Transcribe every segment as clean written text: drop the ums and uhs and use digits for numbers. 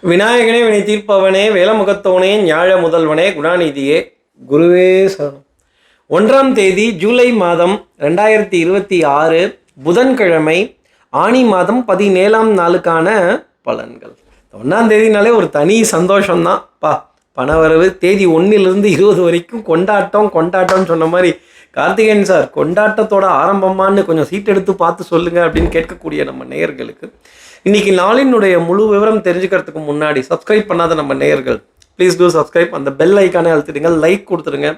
விநாயகனே வினை தீர்ப்பவனே வேலமுகத்தோனே ஞாழ முதல்வனே குணாநிதியே குருவே சரணம். 1ஆம் தேதி ஜூலை மாதம் 2026 புதன்கிழமை ஆனி மாதம் 17ஆம் நாளுக்கான பலன்கள். 1ஆம் தேதினாலே ஒரு தனி சந்தோஷம்தான். பணவரவு தேதி 1லிருந்து 20 வரைக்கும் கொண்டாட்டம்னு சொன்ன மாதிரி கார்த்திகேயன் சார் கொண்டாட்டத்தோட ஆரம்பமானு கொஞ்சம் சீட் எடுத்து பார்த்து சொல்லுங்க அப்படின்னு கேட்கக்கூடிய நம்ம நேயர்களுக்கு இன்னைக்கு நாளினுடைய முழு விவரம் தெரிஞ்சுக்கிறதுக்கு முன்னாடி சப்ஸ்கிரைப் பண்ணாத நம்ம நேயர்கள் ப்ளீஸ் டூ சப்ஸ்கிரைப், அந்த பெல் ஐக்கானே அழுத்திடுங்க, லைக் கொடுத்துருங்க,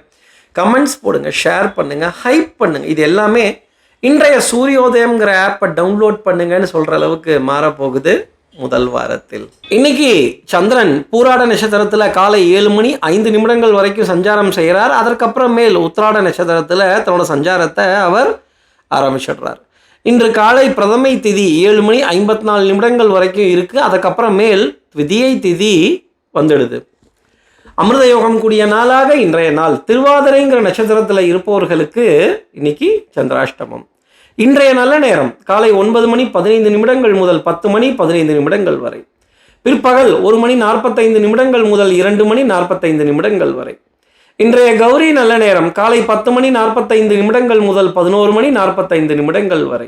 கமெண்ட்ஸ் போடுங்க, ஷேர் பண்ணுங்க, ஹைப் பண்ணுங்க. இது எல்லாமே இன்றைய சூரியோதயம்ங்கிற ஆப்பை டவுன்லோட் பண்ணுங்கன்னு சொல்ற அளவுக்கு மாறப்போகுது முதல் வாரத்தில். இன்னைக்கு சந்திரன் பூராட நட்சத்திரத்துல காலை 7:05 வரைக்கும் சஞ்சாரம் செய்கிறார். அதற்கப்புறமேல் உத்திராட நட்சத்திரத்துல தன்னோட சஞ்சாரத்தை அவர் ஆரம்பிச்சிடுறார். இன்று காலை பிரதமை திதி 7:54 வரைக்கும் இருக்கு. அதுக்கப்புறமேல் த்விதியை திதி வந்துடுது. அமிர்த யோகம் கூடிய நாளாக இன்றைய நாள். திருவாதிரைங்கிற நட்சத்திரத்தில் இருப்பவர்களுக்கு இன்னைக்கு சந்திராஷ்டமம். இன்றைய நல்ல நேரம் காலை 9:15 முதல் 10:15 வரை. பிற்பகல் 1:45 முதல் 2:45 வரை. இன்றைய கௌரி நல்ல நேரம் காலை 10:45 முதல் 11:45 வரை.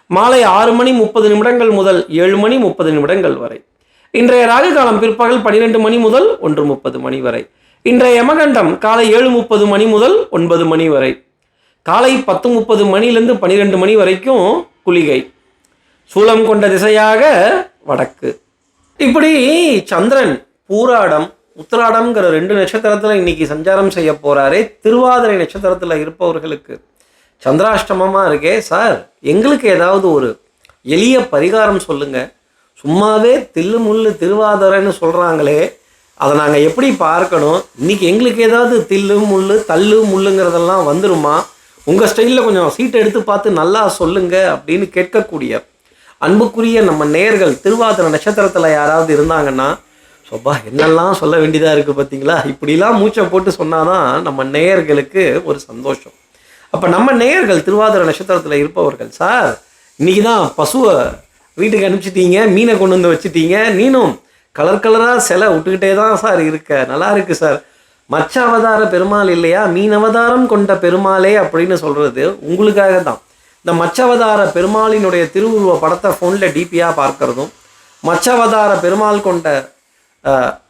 மாலை 6:30 முதல் 7:30 வரை. இன்றைய ராகு காலம் பிற்பகல் 12 மணி முதல் 1:30 வரை. இன்றைய யமகண்டம் காலை 7:30 முதல் 9 வரை. காலை 10:30 12 வரைக்கும் குளிகை. சூலம் கொண்ட திசையாக வடக்கு. இப்படி சந்திரன் பூராடம் உத்திராடம்ங்கிற 2 நட்சத்திரத்தில் இன்னைக்கு சஞ்சாரம் செய்ய போறாரே. திருவாதிரை நட்சத்திரத்தில் இருப்பவர்களுக்கு சந்திராஷ்டமமாக இருக்கே. சார் எங்களுக்கு ஏதாவது ஒரு எளிய பரிகாரம் சொல்லுங்க, சும்மாவே தில்லு முள்ளு திருவாதிரைன்னு சொல்கிறாங்களே, அதை நாங்கள் எப்படி பார்க்கணும், இன்னைக்கு எங்களுக்கு ஏதாவது தில்லு முள்ளு தள்ளு முள்ளுங்கிறதெல்லாம் வந்துருமா, உங்கள் ஸ்டைலில் கொஞ்சம் சீட்டை எடுத்து பார்த்து நல்லா சொல்லுங்க அப்படின்னு கேட்கக்கூடிய அன்புக்குரிய நம்ம நேயர்கள் திருவாதிரை நட்சத்திரத்தில் யாராவது இருந்தாங்கன்னா என்னெல்லாம் சொல்ல வேண்டியதாக இருக்குது பார்த்தீங்களா. இப்படிலாம் மூச்சை போட்டு சொன்னாதான் நம்ம நேயர்களுக்கு ஒரு சந்தோஷம். அப்போ நம்ம நேயர்கள் திருவாதிரை நட்சத்திரத்தில் இருப்பவர்கள், சார் இன்னைக்கு தான் பசுவை வீட்டுக்கு அனுப்பிச்சிட்டீங்க, மீனை கொண்டு வந்து வச்சுட்டீங்க, நீனும் கலர் கலராக சிலை விட்டுக்கிட்டே தான் சார் இருக்க, நல்லா இருக்கு சார், மச்ச அவதார பெருமாள் இல்லையா, மீன் அவதாரம் கொண்ட பெருமாளே அப்படின்னு சொல்கிறது உங்களுக்காக தான். இந்த மச்சவதார பெருமாளினுடைய திருவுருவ படத்தை ஃபோனில் டிபியாக பார்க்கறதும், மச்சவதார பெருமாள் கொண்ட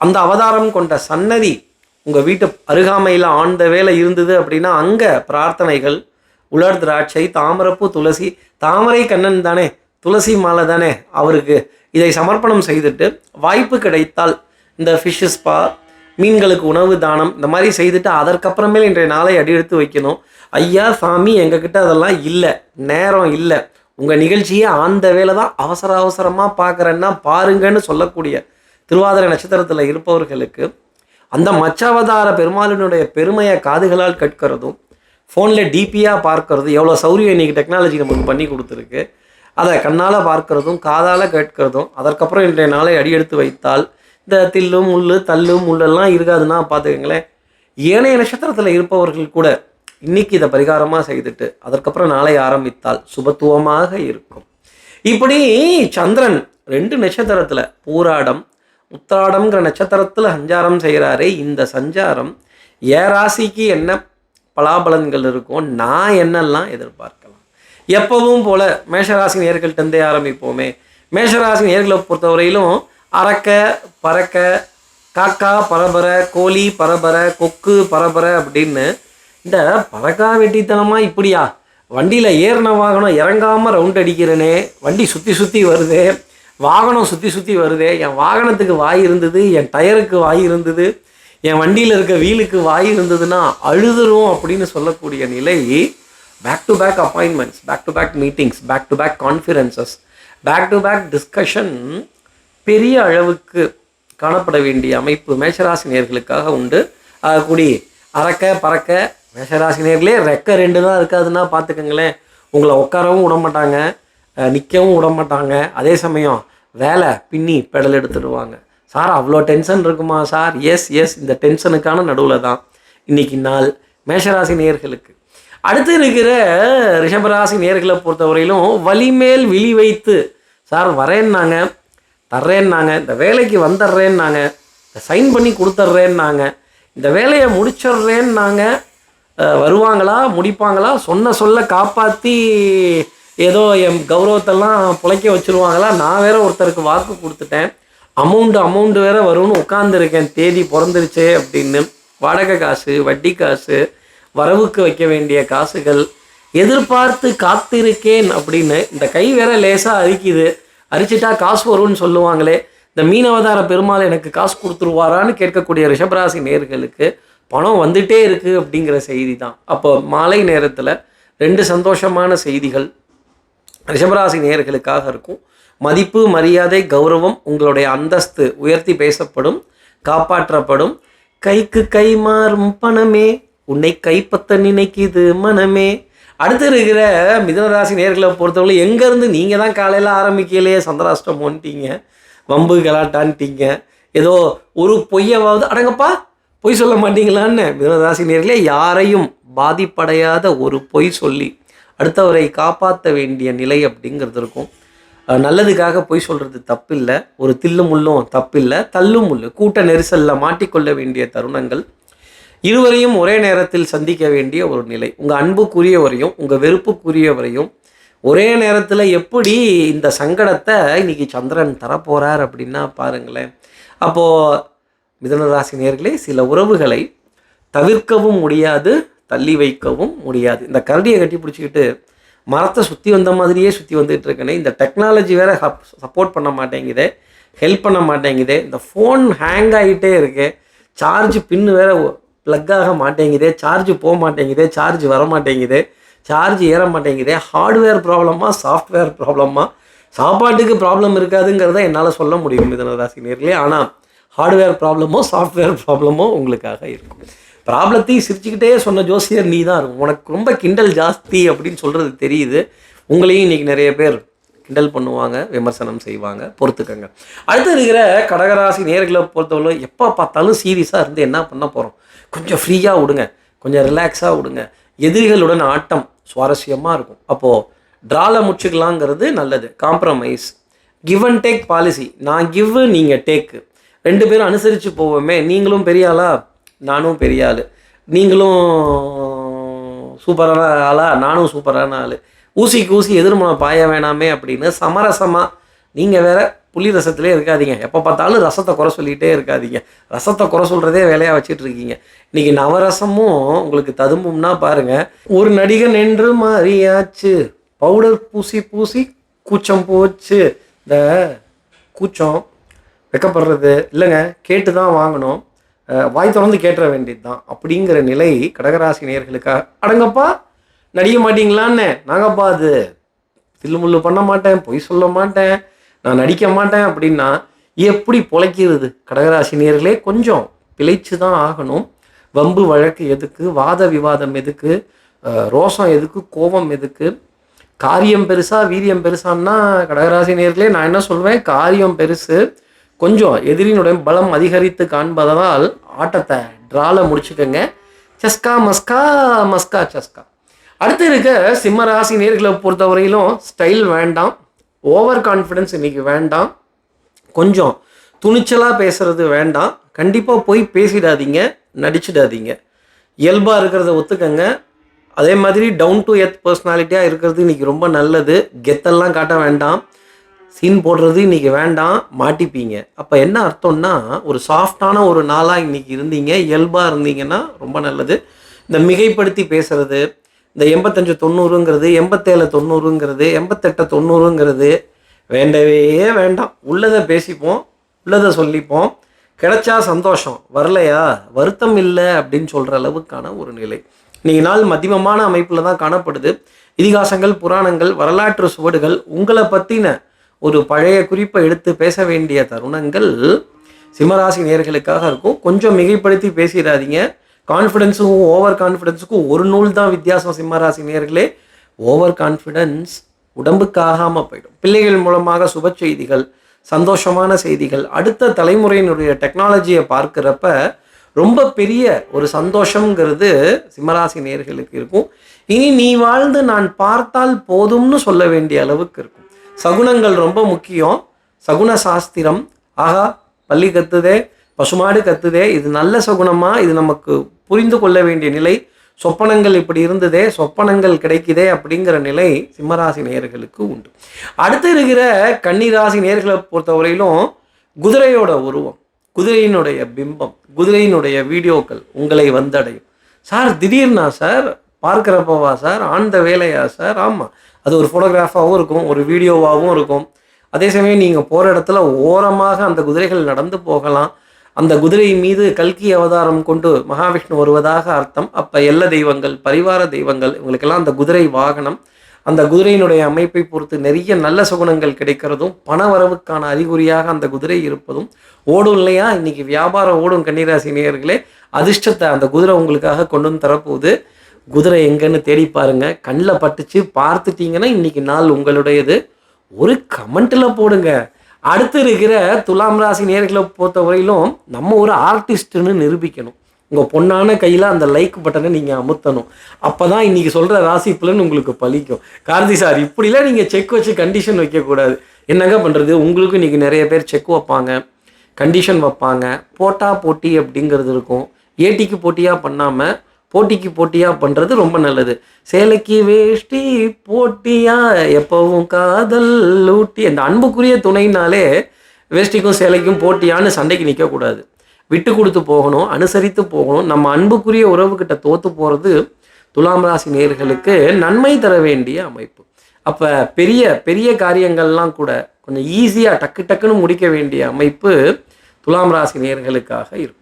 அந்த அவதாரம் கொண்ட சன்னதி உங்கள் வீட்டு அருகாமையில் ஆண்ட வேலை இருந்தது அப்படின்னா அங்கே பிரார்த்தனைகள், உலர் திராட்சை, தாமரப்பூ, துளசி, தாமரை கண்ணன் தானே, துளசி மாலை தானே, அவருக்கு இதை சமர்ப்பணம் செய்துட்டு வாய்ப்பு கிடைத்தால் இந்த ஃபிஷ் ஸ்பா, மீன்களுக்கு உணவு தானம், இந்த மாதிரி செய்துட்டு அதற்கப்புறமேல் இன்றைய நாளை அடியெடுத்து வைக்கணும். ஐயா சாமி எங்ககிட்ட அதெல்லாம் இல்லை, நேரம் இல்லை, உங்கள் நிகழ்ச்சியை அந்த வேலை தான் அவசரமாக பார்க்குறேன்னா பாருங்கன்னு சொல்லக்கூடிய திருவாதிரை நட்சத்திரத்தில் இருப்பவர்களுக்கு அந்த மச்சாவதார பெருமாளினுடைய பெருமையை காதுகளால் கேட்கிறதும், ஃபோனில் டிபியாக பார்க்கறதும், எவ்வளோ சௌரியம் இன்றைக்கி டெக்னாலஜி நமக்கு பண்ணி கொடுத்துருக்கு, அதை கண்ணால் பார்க்கறதும் காதால் கேட்கறதும், அதற்கப்புறம் இன்றைய நாளை அடியெடுத்து வைத்தால் இந்த தில்லு முள்ளு தள்ளு முள்ளெல்லாம் இருக்காதுன்னா பார்த்துக்கங்களேன். ஏனைய நட்சத்திரத்தில் இருப்பவர்கள் கூட இன்னைக்கு இதை பரிகாரமாக செய்துட்டு அதற்கப்புறம் நாளை ஆரம்பித்தால் சுபத்துவமாக இருக்கும். இப்படி சந்திரன் 2 நட்சத்திரத்தில் பூராடம் உத்திராடம்ங்கிற நட்சத்திரத்தில் சஞ்சாரம் செய்கிறாரே. இந்த சஞ்சாரம் ராசிக்கு என்ன பலாபலன்கள் இருக்கும், நான் என்னெல்லாம் எதிர்பார்க்கலாம், எப்பவும் போல மேஷராசி நேர்கள்ட்டே ஆரம்பிப்போமே. மேஷராசி நேர்களை பொறுத்தவரையிலும் அரக்க பறக்க, காக்கா பரபர, கோழி பரபர, கொக்கு பரபர அப்படின்னு இந்த பறக்கா வெட்டித்தனமாக இப்படியா வண்டியில் ஏறின வாகனம் இறங்காமல் ரவுண்ட் அடிக்கிறேனே, வண்டி சுற்றி வருதே, வாகனம் சுற்றி வருதே, என் வாகனத்துக்கு வாய் இருந்தது, என் டயருக்கு வாய் இருந்தது, என் வண்டியில் இருக்க வீலுக்கு வாய் இருந்ததுன்னா அழுதுரும் அப்படின்னு சொல்லக்கூடிய நிலை. Back to back appointments, back to back meetings, back to back conferences, back to back discussion பெரிய அளவுக்கு காணப்பட வேண்டிய அமைப்பு மேஷராசி நேர்களுக்காக உண்டு. கூடி அறக்க பறக்க மேஷராசி நேர்களே ரெக்க 2 தான் இருக்காதுன்னா பார்த்துக்கங்களேன். உங்களை உட்காரவும் விட மாட்டாங்க, நிற்கவும் விட மாட்டாங்க, அதே சமயம் வேலை பின்னி பெடல் எடுத்துடுவாங்க. சார் அவ்வளோ டென்ஷன் இருக்குமா சார்? எஸ் இந்த டென்ஷனுக்கான நடுவில் தான் இன்னைக்கு நாள் மேஷராசி நேர்களுக்கு. அடுத்து இருக்கிற ரிஷபராசி நேர்களை பொறுத்தவரையிலும் வலிமேல் விழி வைத்து சார் வரேன்னாங்க, தர்றேன்னாங்க, இந்த வேலைக்கு வந்துடுறேன்னாங்க, சைன் பண்ணி கொடுத்துட்றேன்னாங்க, இந்த வேலையை முடிச்சிட்றேன்னாங்க. வருவாங்களா, முடிப்பாங்களா, சொல்ல காப்பாற்றி ஏதோ என் கௌரவத்தெல்லாம் பிழைக்க வச்சுருவாங்களா? நான் வேற ஒருத்தருக்கு வாக்கு கொடுத்துட்டேன், அமௌண்ட்டு வேற வரும்னு உட்காந்துருக்கேன், தேதி பிறந்துருச்சே அப்படின்னு. வாடகை காசு, வட்டி காசு, வரவுக்கு வைக்க வேண்டிய காசுகள், எதிர்பார்த்து காத்திருக்கேன் அப்படின்னு இந்த கை வேற லேசாக அரிக்குது. அரிச்சிட்டா காசு வரும்னு சொல்லுவாங்களே, இந்த மீனவதார பெருமாள் எனக்கு காசு கொடுத்துருவாரான்னு கேட்கக்கூடிய ரிஷபராசி நேர்களுக்கு பணம் வந்துட்டே இருக்குது அப்படிங்கிற செய்தி தான். அப்போ மாலை நேரத்தில் 2 சந்தோஷமான செய்திகள் ரிஷபராசி நேர்களுக்காக இருக்கும். மதிப்பு, மரியாதை, கௌரவம், உங்களுடைய அந்தஸ்து உயர்த்தி பேசப்படும், காப்பாற்றப்படும். கைக்கு கை மாறும் பணமே உன்னை கைப்பற்ற நினைக்குது மனமே. அடுத்து இருக்கிற மிதுனராசி நேர்களை பொறுத்தவரை எங்கேருந்து நீங்கள் தான் காலையில் ஆரம்பிக்கலையே சந்திராஷ்டம் ஒன்ட்டீங்க, வம்பு கலாட்டான்ட்டீங்க, ஏதோ ஒரு பொய்யாவது அடங்கப்பா பொய் சொல்ல மாட்டீங்களான்னு. மிதுனராசி நேர்களே, யாரையும் பாதிப்படையாத ஒரு பொய் சொல்லி அடுத்தவரை காப்பாற்ற வேண்டிய நிலை அப்படிங்கிறது இருக்கும். நல்லதுக்காக பொய் சொல்கிறது தப்பில்லை, ஒரு தில்லு முள்ளும் தப்பில்லை, தள்ளும் முள்ளு கூட்ட நெரிசலில் மாட்டிக்கொள்ள வேண்டிய தருணங்கள், இருவரையும் ஒரே நேரத்தில் சந்திக்க வேண்டிய ஒரு நிலை, உங்கள் அன்புக்குரியவரையும் உங்கள் வெறுப்புக்குரியவரையும் ஒரே நேரத்தில் எப்படி இந்த சங்கடத்தை இன்னைக்கு சந்திரன் தரப்போகிறார் அப்படின்னா பாருங்களேன். அப்போது மிதுனராசி நேர்களே, சில உறவுகளை தவிர்க்கவும் முடியாது, தள்ளி வைக்கவும் முடியாது. இந்த கரடியை கட்டி பிடிச்சிக்கிட்டு மரத்தை சுற்றி வந்த மாதிரியே சுற்றி வந்துட்டு இருக்கேனே, இந்த டெக்னாலஜி வேறு சப்போர்ட் பண்ண மாட்டேங்குதே, ஹெல்ப் பண்ண மாட்டேங்குதே, இந்த ஃபோன் ஹேங் ஆகிட்டே இருக்கு, சார்ஜ் பின்னு வேறு ப்ளக் ஆக மாட்டேங்குதே, சார்ஜ் போக மாட்டேங்குதே, சார்ஜ் வர மாட்டேங்குதே, சார்ஜ் ஏற மாட்டேங்குதே, ஹார்ட்வேர் ப்ராப்ளமா சாஃப்ட்வேர் ப்ராப்ளமா? சாப்பாட்டுக்கு ப்ராப்ளம் இருக்காதுங்கிறத என்னால் சொல்ல முடியும் மிதுனராசி நேர்களே, ஆனால் ஹார்ட்வேர் ப்ராப்ளமோ சாஃப்ட்வேர் ப்ராப்ளமோ உங்களுக்காக இருக்கும். ப்ராப்ளத்தையும் சிரிச்சுக்கிட்டே சொன்ன ஜோசியர் நீ தான் இருக்கும், உனக்கு ரொம்ப கிண்டல் ஜாஸ்தி அப்படின்னு சொல்கிறது தெரியுது. உங்களையும் இன்றைக்கி நிறைய பேர் கிண்டல் பண்ணுவாங்க, விமர்சனம் செய்வாங்க, பொறுத்துக்கங்க. அடுத்து இருக்கிற கடகராசி நேர்களை பொறுத்தவரை எப்போ பார்த்தாலும் சீரியஸாக இருந்து என்ன பண்ண போகிறோம், கொஞ்சம் ஃப்ரீயாக விடுங்க, கொஞ்சம் ரிலாக்ஸாக விடுங்க. எதிரிகளுடன் ஆட்டம் சுவாரஸ்யமாக இருக்கும். அப்போது ட்ராவில் முடிச்சுக்கலாங்கிறது நல்லது. Compromise, give and take policy, நான் கிவ் நீங்கள் டேக்கு, 2 பேரும் அனுசரித்து போவோமே. நீங்களும் பெரிய ஆளா, நானும் பெரிய ஆள், நீங்களும் சூப்பரான ஆளா, நானும் சூப்பரான ஆள், ஊசிக்கு ஊசி எதிர்மனம் பாய வேணாமே அப்படின்னு சமரசமாக. நீங்கள் வேற புளி ரசத்துலேயே இருக்காதீங்க, எப்போ பார்த்தாலும் ரசத்தை குறை சொல்லிகிட்டே இருக்காதீங்க, ரசத்தை குறை சொல்கிறதே வேலையாக வச்சுட்டு இருக்கீங்க. இன்றைக்கி நவரசமும் உங்களுக்கு ததும்பும்னா பாருங்கள். ஒரு நடிகன் என்று மாறியாச்சு, பவுடர் பூசி பூசி கூச்சம் போச்சு. இந்த கூச்சம் வெக்கப்படுறது இல்லைங்க, கேட்டு தான் வாங்கணும், வாய் திறந்து கேட்டுற வேண்டியது தான் அப்படிங்கிற நிலை கடகராசி நேயர்களுக்காக. அடங்கப்பா நடிக்க மாட்டீங்களான்னு, நாங்கப்பா அது தில்லுமுள்ளு பண்ண மாட்டேன், பொய் சொல்ல மாட்டேன், நான் நடிக்க மாட்டேன் அப்படின்னா எப்படி பொழைக்கிறது? கடகராசி நேயர்களே, கொஞ்சம் பிழைச்சு தான் ஆகணும். வம்பு வழக்கு எதுக்கு, வாத விவாதம் எதுக்கு, ரோஷம் எதுக்கு, கோபம் எதுக்கு? காரியம் பெருசா வீரியம் பெருசான்னா கடகராசி நேயர்களே நான் என்ன சொல்வேன், காரியம் பெருசு, கொஞ்சம் எதிரினுடைய பலம் அதிகரித்து காண்பதால் ஆட்டத்தை ட்ரால முடிச்சுக்கோங்க. சஸ்கா மஸ்கா, மஸ்கா சஸ்கா. அடுத்து இருக்க சிம்மராசி நேர்களை பொறுத்தவரையிலும் ஸ்டைல் வேண்டாம், ஓவர் கான்ஃபிடென்ஸ் இன்றைக்கி வேண்டாம், கொஞ்சம் துணிச்சலாக பேசுகிறது வேண்டாம், கண்டிப்பாக போய் பேசிடாதீங்க, நடிச்சிடாதீங்க, இயல்பாக இருக்கிறத ஒத்துக்கங்க. அதே மாதிரி டவுன் டு எர்த் பர்சனாலிட்டியாக இருக்கிறது இன்றைக்கி ரொம்ப நல்லது. கெத்தெல்லாம் காட்ட வேண்டாம், சீன் போடுறது இன்றைக்கி வேண்டாம், மாட்டிப்பீங்க. அப்போ என்ன அர்த்தம்னா, ஒரு சாஃப்டான ஒரு நாளாக இன்றைக்கி இருந்தீங்க, இயல்பாக இருந்தீங்கன்னா ரொம்ப நல்லது. இந்த மிகைப்படுத்தி பேசுகிறது, இந்த 85-90ங்கிறது, 87-90ங்கிறது, 88-90ங்கிறது வேண்டவே வேண்டாம். உள்ளதை பேசிப்போம், உள்ளதை சொல்லிப்போம், கிடைச்சா சந்தோஷம், வரலையா வருத்தம் இல்லை அப்படின்னு சொல்கிற அளவுக்கான ஒரு நிலை இன்றைக்கி நாள் மத்தியமமான அமைப்பில் தான் காணப்படுது. இதிகாசங்கள், புராணங்கள், வரலாற்று சுவடுகள், உங்களை பற்றின ஒரு பழைய குறிப்பை எடுத்து பேச வேண்டிய தருணங்கள் சிம்மராசி நேயர்களுக்காக இருக்கும். கொஞ்சம் மிகைப்படுத்தி பேசிடாதீங்க. கான்ஃபிடென்ஸுக்கும் ஓவர் கான்ஃபிடென்ஸுக்கும் ஒரு நூல் தான் வித்தியாசம் சிம்மராசி நேயர்களே. ஓவர் கான்ஃபிடென்ஸ் உடம்புக்கு ஆகாமல் போயிடும். பிள்ளைகள் மூலமாக சுப செய்திகள், சந்தோஷமான செய்திகள், அடுத்த தலைமுறையினுடைய டெக்னாலஜியை பார்க்குறப்ப ரொம்ப பெரிய ஒரு சந்தோஷங்கிறது சிம்மராசி நேயர்களுக்கு இருக்கும். இனி நீ வாழ்ந்து நான் பார்த்தால் போதும்னு சொல்ல வேண்டிய அளவுக்கு இருக்கும். சகுனங்கள் ரொம்ப முக்கியம். சகுன சாஸ்திரம், ஆகா பள்ளி கத்துதே, பசுமாடு கத்துதே, இது நல்ல சகுனமா, இது நமக்கு புரிந்து கொள்ள வேண்டிய நிலை, சொப்பனங்கள் இப்படி இருந்ததே, சொப்பனங்கள் கிடைக்குதே அப்படிங்கிற நிலை சிம்மராசி நேயர்களுக்கு உண்டு. அடுத்து இருக்கிற கன்னிராசி நேயர்களை பொறுத்தவரையிலும் குதிரையோட உருவம், குதிரையினுடைய பிம்பம், குதிரையினுடைய வீடியோக்கள் உங்களை வந்தடையும். சார் திடீர்னா சார் பார்க்குறப்பவா சார், ஆழ்ந்த வேலையா சார்? ஆமாம், அது ஒரு ஃபோட்டோகிராஃபாகவும் இருக்கும், ஒரு வீடியோவாகவும் இருக்கும். அதே சமயம் நீங்கள் போகிற இடத்துல ஓரமாக அந்த குதிரைகள் நடந்து போகலாம். அந்த குதிரை மீது கல்கி அவதாரம் கொண்டு மகாவிஷ்ணு வருவதாக அர்த்தம். அப்போ எல்லா தெய்வங்கள், பரிவார தெய்வங்கள், இவங்களுக்கெல்லாம் அந்த குதிரை வாகனம், அந்த குதிரையினுடைய அமைப்பை பொறுத்து நிறைய நல்ல சுகுணங்கள் கிடைக்கிறதும், பண வரவுக்கான அறிகுறியாக அந்த குதிரை இருப்பதும், ஓடும் இல்லையா இன்னைக்கு வியாபாரம் ஓடும் கன்னிராசி நேயர்களே, அதிர்ஷ்டத்தை அந்த குதிரை உங்களுக்காக கொண்டு வந்து தரப்போகுது. குதிரை எங்கன்னு தேடி பாருங்க, கண்ணில் பட்டுச்சு பார்த்துட்டீங்கன்னா இன்னைக்கு நாள் உங்களுடையது. ஒரு கமெண்ட்ல போடுங்க. அடுத்து இருக்கிற துலாம் ராசி நேயர்களை பொறுத்த வரையிலும் நம்ம ஒரு ஆர்டிஸ்ட்னு நிரூபிக்கணும். உங்கள் பொண்ணான கையில் அந்த லைக் பட்டனை நீங்கள் அமுத்தணும். அப்போ தான் இன்றைக்கி சொல்கிற ராசி பலன் உங்களுக்கு பலிக்கும். கார்த்தி சார் இப்படிலாம் நீங்கள் செக் வச்சு கண்டிஷன் வைக்கக்கூடாது. என்னங்க பண்ணுறது, உங்களுக்கு இன்றைக்கி நிறைய பேர் செக் வைப்பாங்க, கண்டிஷன் வைப்பாங்க, போட்டா போட்டி அப்படிங்கிறது இருக்கும். ஏட்டிக்கு போட்டியாக பண்ணாமல் போட்டிக்கு போட்டியாக பண்ணுறது ரொம்ப நல்லது. சேலைக்கு வேஷ்டி போட்டியா எப்பவும் காதல் ஊட்டி, அந்த அன்புக்குரிய துணைனாலே வேஷ்டிக்கும் சேலைக்கும் போட்டியான்னு சண்டைக்கு நிற்கக்கூடாது. விட்டு கொடுத்து போகணும், அனுசரித்து போகணும். நம்ம அன்புக்குரிய உறவுகிட்ட தோற்று போகிறது துலாம் ராசி நேயர்களுக்கு நன்மை தர வேண்டிய அமைப்பு. அப்போ பெரிய பெரிய காரியங்கள்லாம் கூட கொஞ்சம் ஈஸியாக டக்கு டக்குன்னு முடிக்க வேண்டிய அமைப்பு துலாம் ராசி நேயர்களுக்காக இருக்கும்.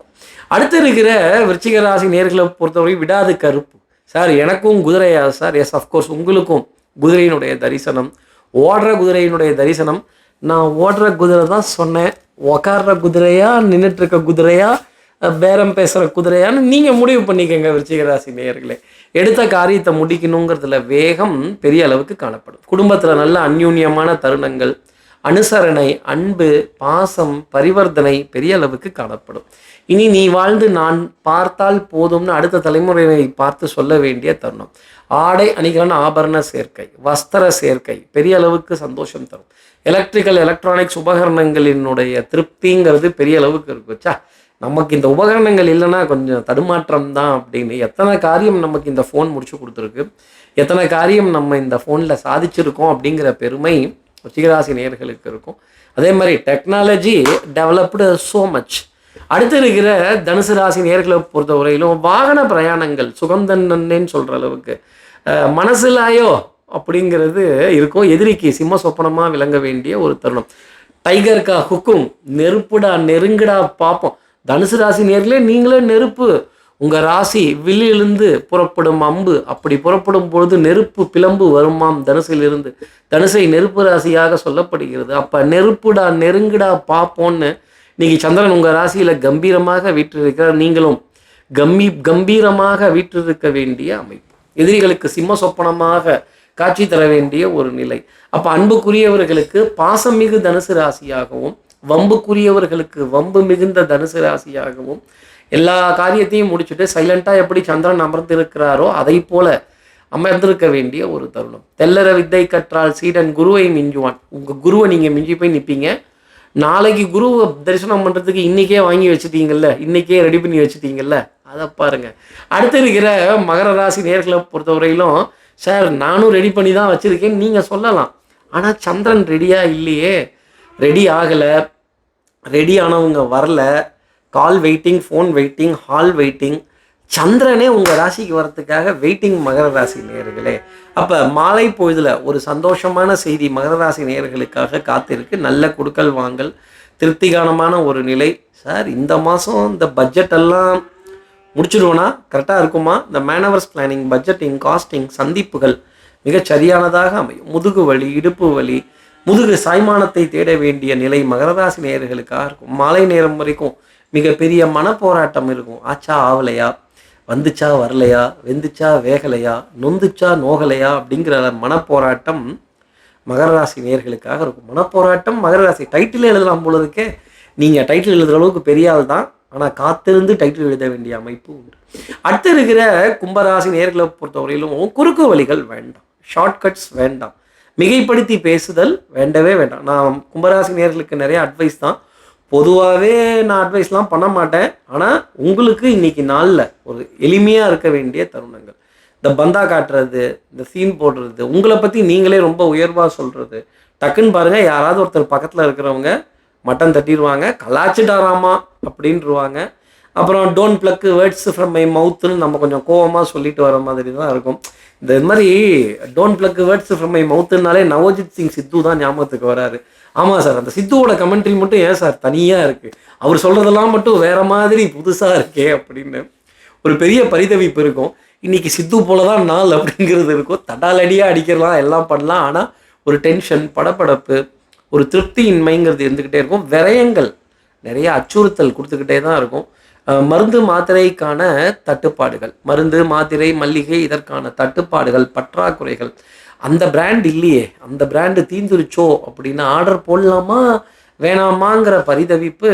அடுத்து இருக்கிற விருச்சிக ராசி நேயர்களை பொறுத்தவரை விடாது கருப்பு. சார் எனக்கும் குதிரையா சார்? எஸ் அஃப்கோர்ஸ், உங்களுக்கும் குதிரையினுடைய தரிசனம், ஓடுற குதிரையினுடைய தரிசனம். நான் ஓடுற குதிரை தான் சொன்னேன், உக்காடுற குதிரையா, நின்றுட்டு இருக்க குதிரையா, பேரம் பேசுகிற குதிரையான்னு நீங்கள் முடிவு பண்ணிக்கங்க விருச்சிக ராசி நேயர்களே. எடுத்த காரியத்தை முடிக்கணுங்கிறதுல வேகம் பெரிய அளவுக்கு காணப்படும். குடும்பத்தில் நல்ல அந்யூன்யமான தருணங்கள், அனுசரணை, அன்பு, பாசம், பரிவர்த்தனை பெரிய அளவுக்கு காணப்படும். இனி நீ வாழ்ந்து நான் பார்த்தால் போதும்னு அடுத்த தலைமுறையை பார்த்து சொல்ல வேண்டிய தருணம். ஆடை அணிகலன் ஆபரண சேர்க்கை, வஸ்திர சேர்க்கை பெரிய அளவுக்கு சந்தோஷம் தரும். எலக்ட்ரிக்கல் எலக்ட்ரானிக்ஸ் உபகரணங்களினுடைய திருப்திங்கிறது பெரிய அளவுக்கு இருக்குச்சா. நமக்கு இந்த உபகரணங்கள் இல்லைன்னா கொஞ்சம் தடுமாற்றம் தான் அப்படின்னு. எத்தனை காரியம் நமக்கு இந்த ஃபோன் முடிச்சு கொடுத்துருக்கு, எத்தனை காரியம் நம்ம இந்த ஃபோனில் சாதிச்சிருக்கோம் அப்படிங்கிற பெருமை விருச்சிகராசி நேயர்களுக்கு இருக்கும். அதே மாதிரி டெக்னாலஜி டெவலப்டு ஸோ மச். அடுத்து இருக்கிற தனுசு ராசி நேயர்களை பொறுத்தவரையிலும் வாகன பிரயாணங்கள் சுகந்தன்னு சொல்கிற அளவுக்கு மனசிலாயோ அப்படிங்கிறது இருக்கும். எதிரிக்கு சிம்ம சொப்பனமாக விளங்க வேண்டிய ஒரு தருணம். டைகர்கா ஹுக்கும், நெருப்புடா நெருங்குடா பார்ப்போம். தனுசு ராசி நேயர்களே நீங்களே நெருப்பு. உங்கள் ராசி வில்லிலிருந்து புறப்படும் அம்பு அப்படி புறப்படும் பொழுது நெருப்பு பிளம்பு வருமாம் தனுசிலிருந்து. தனுசை நெருப்பு ராசியாக சொல்லப்படுகிறது. அப்போ நெருப்புடா நெருங்குடா பார்ப்போன்னு இன்னைக்கு சந்திரன் உங்கள் ராசியில் கம்பீரமாக வீற்றிருக்கிறார். நீங்களும் கம்பீரமாக வீற்றிருக்க வேண்டிய அமைப்பு. எதிரிகளுக்கு சிம்ம சொப்பனமாக காட்சி தர வேண்டிய ஒரு நிலை. அப்போ அன்புக்குரியவர்களுக்கு பாசம் மிகு தனுசு ராசியாகவும், வம்புக்குரியவர்களுக்கு வம்பு மிகுந்த தனுசு ராசியாகவும், எல்லா காரியத்தையும் முடிச்சுட்டு சைலண்டாக எப்படி சந்திரன் அமர்ந்திருக்கிறாரோ அதை போல அமர்ந்திருக்க வேண்டிய ஒரு தருணம். தெல்லற வித்தை கற்றால் சீடன் குருவை மிஞ்சுவான். உங்கள் குருவை நீங்கள் மிஞ்சி போய் நிற்பீங்க. நாளைக்கு குருவை தரிசனம் பண்ணுறதுக்கு இன்றைக்கே வாங்கி வச்சுட்டீங்கல்ல, இன்றைக்கே ரெடி பண்ணி வச்சுட்டீங்கல்ல, அதை பாருங்கள். அடுத்து இருக்கிற மகர ராசி நேயர்களை பொறுத்தவரையிலும் சார் நானும் ரெடி பண்ணி தான் வச்சுருக்கேன்னு நீங்கள் சொல்லலாம். ஆனால் சந்திரன் ரெடியாக இல்லையே, ரெடி ஆகலை, ரெடி ஆனவங்க வரல, call waiting, phone waiting, hall waiting. சந்திரனே உங்கள் ராசிக்கு வரத்துக்காக வெயிட்டிங் மகர ராசி நேயர்களே. அப்போ மாலை பொழுதில் ஒரு சந்தோஷமான செய்தி மகர ராசி நேயர்களுக்காக காத்திருக்கு. நல்ல கொடுக்கல் வாங்கல், திருப்திகானமான ஒரு நிலை. சார் இந்த மாதம் இந்த பட்ஜெட்டெல்லாம் முடிச்சுடுவோன்னா கரெக்டாக இருக்குமா? இந்த மேனவர்ஸ் பிளானிங், பட்ஜெட்டிங், காஸ்டிங், சந்திப்புகள் மிகச் சரியானதாக அமையும். முதுகு வலி, இடுப்பு வலி, முதுகு சாய்மானத்தை தேட வேண்டிய நிலை மகர ராசி நேயர்களுக்காக இருக்கும். மாலை நேரம் வரைக்கும் மிகப்பெரிய மனப்போராட்டம் இருக்கும். ஆச்சா ஆவலையா, வந்துச்சா வரலையா, வெந்துச்சா வேகலையா, நொந்துச்சா நோகலையா அப்படிங்கிற மனப்போராட்டம் மகர ராசி நேயர்களுக்காக இருக்கும். மனப்போராட்டம் மகர ராசி டைட்டில் எழுதலாம் போலதுக்கே. நீங்கள் டைட்டில் எழுதுகிற அளவுக்கு பெரிய ஆள் தான், ஆனால் காத்திருந்து டைட்டில் எழுத வேண்டிய அமைப்பு உண்டு. அடுத்து இருக்கிற கும்பராசி நேயர்களை பொறுத்தவரையிலும் குறுக்கு வழிகள் வேண்டாம், ஷார்ட்கட்ஸ் வேண்டாம். மிகைப்படுத்தி பேசுதல் வேண்டவே வேண்டாம். நான் கும்பராசி நேயர்களுக்கு நிறைய அட்வைஸ் தான். பொதுவாகவே நான் அட்வைஸ்லாம் பண்ண மாட்டேன். ஆனால் உங்களுக்கு இன்னைக்கு நாளில் ஒரு எளிமையாக இருக்க வேண்டிய தருணங்கள், இந்த பந்தா காட்டுறது, இந்த சீன் போடுறது, உங்களை பற்றி நீங்களே ரொம்ப உயர்வாக சொல்கிறது, டக்குன்னு பாருங்கள் யாராவது ஒருத்தர் பக்கத்தில் இருக்கிறவங்க மட்டன் தட்டிடுவாங்க, கலாச்சிட்டாராமா அப்படின்ட்டுருவாங்க. அப்புறம் don't pluck words from my மவுத்துன்னு நம்ம கொஞ்சம் கோவமாக சொல்லிட்டு வர மாதிரி தான் இருக்கும். இந்த மாதிரி don't pluck words from my மவுத்துனாலே நவோஜித் சிங் சித்து தான் ஞாபகத்துக்கு வராரு. ஆமாம் சார், அந்த சித்துவோட கமெண்ட்ரி மட்டும் ஏன் சார் தனியாக இருக்குது, அவர் சொல்கிறதெல்லாம் மட்டும் வேறு மாதிரி புதுசாக இருக்கே அப்படின்னு ஒரு பெரிய பரிதவிப்பு இருக்கும். இன்றைக்கி சித்து போல தான் நாள் அப்படிங்கிறது இருக்கும். தடாலடியாக அடிக்கலாம், எல்லாம் பண்ணலாம். ஆனால் ஒரு டென்ஷன், படபடப்பு, ஒரு திருப்தியின்மைங்கிறது இருந்துக்கிட்டே இருக்கும். விரயங்கள் நிறைய அச்சுறுத்தல் கொடுத்துக்கிட்டே தான் இருக்கும். மருந்து மாத்திரைக்கான தட்டுப்பாடுகள், மருந்து மாத்திரை மல்லிகை இதற்கான தட்டுப்பாடுகள், பற்றாக்குறைகள், அந்த பிராண்ட் இல்லையே, அந்த பிராண்டு தீந்துருச்சோ அப்படின்னு ஆர்டர் போடலாமா வேணாமாங்கிற பரிதவிப்பு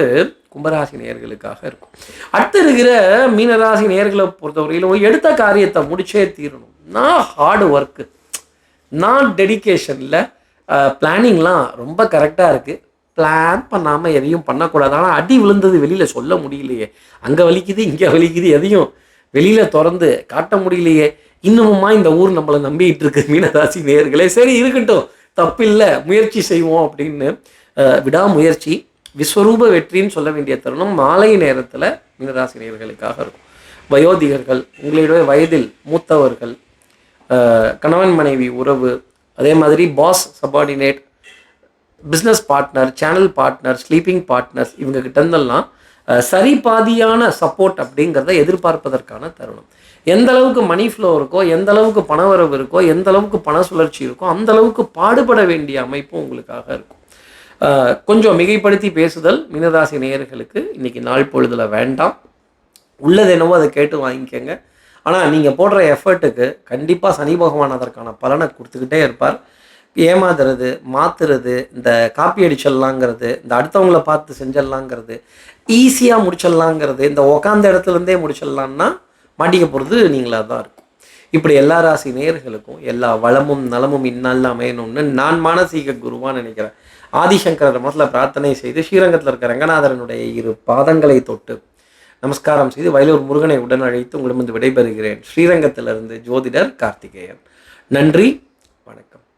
கும்பராசி நேயர்களுக்காக இருக்கும். அடுத்து இருக்கிற மீனராசி நேயர்களை பொறுத்தவரையிலும் எடுத்த காரியத்தை முடிச்சே தீரணும். நான் ஹார்டு ஒர்க்கு, நான் டெடிக்கேஷனில் பிளானிங்லாம் ரொம்ப கரெக்டாக இருக்குது. பிளான் பண்ணாமல் எதையும் பண்ணக்கூடாது. ஆனால் அடி விழுந்தது வெளியில் சொல்ல முடியலையே, அங்கே வலிக்குது இங்கே வலிக்குது, எதையும் வெளியில் திறந்து காட்ட முடியலையே, இன்னமுமா இந்த ஊர் நம்மளை நம்பிக்கிட்டு இருக்கு மீனராசி நேயர்களே. சரி இருக்கட்டும், தப்பில்லை, முயற்சி செய்வோம் அப்படின்னு விடாமுயற்சி விஸ்வரூப வெற்றின்னு சொல்ல வேண்டிய தருணம் மாலை நேரத்தில் மீனராசி நேயர்களுக்காக இருக்கும். வயோதிகர்கள், உங்களுடைய வயதில் மூத்தவர்கள், கணவன் மனைவி உறவு, அதே மாதிரி boss subordinate, business partner, channel partner, sleeping partners, இவங்க கிட்ட இருந்தெல்லாம் சரி பாதியான சப்போர்ட் அப்படிங்கிறத எதிர்பார்ப்பதற்கான தருணம். எந்த அளவுக்கு மணி ஃப்ளோ இருக்கோ, எந்த அளவுக்கு பணவரவு இருக்கோ, எந்த அளவுக்கு பண சுழற்சி இருக்கோ, அந்த அளவுக்கு பாடுபட வேண்டிய அமைப்பும் உங்களுக்காக இருக்கும். கொஞ்சம் மிகைப்படுத்தி பேசுதல் மீனராசி நேயர்களுக்கு இன்னைக்கு நாள் பொழுதுல வேண்டாம். உள்ளது என்னவோ அதை கேட்டு வாங்கிக்கோங்க. ஆனால் நீங்கள் போடுற எஃபர்ட்டுக்கு கண்டிப்பாக சனி பகவான் அதற்கான பலனை கொடுத்துக்கிட்டே இருப்பார். ஏமாத்துறது, மாற்றுறது, இந்த காப்பி அடிச்சிடலாங்கிறது, இந்த அடுத்தவங்கள பார்த்து செஞ்சிடலாங்கிறது, ஈஸியாக முடிச்சிடலாங்கிறது, இந்த உக்காந்த இடத்துலேருந்தே முடிச்சிடலான்னா மாட்டிக்க போகிறது நீங்களாக தான் இருக்கும். இப்படி எல்லா ராசி நேயர்களுக்கும் எல்லா வளமும் நலமும் இந்நாளில் அமையணும்னு நான் மானசீக குருவான்னு நினைக்கிறேன். ஆதிசங்கர மதத்தில் பிரார்த்தனை செய்து ஸ்ரீரங்கத்தில் இருக்க ரங்கநாதரனுடைய 2 பாதங்களை தொட்டு நமஸ்காரம் செய்து வயலூர் முருகனை உடன் அழைத்து உங்களிடமிருந்து விடைபெறுகிறேன். ஸ்ரீரங்கத்திலிருந்து ஜோதிடர் கார்த்திகேயன். நன்றி, வணக்கம்.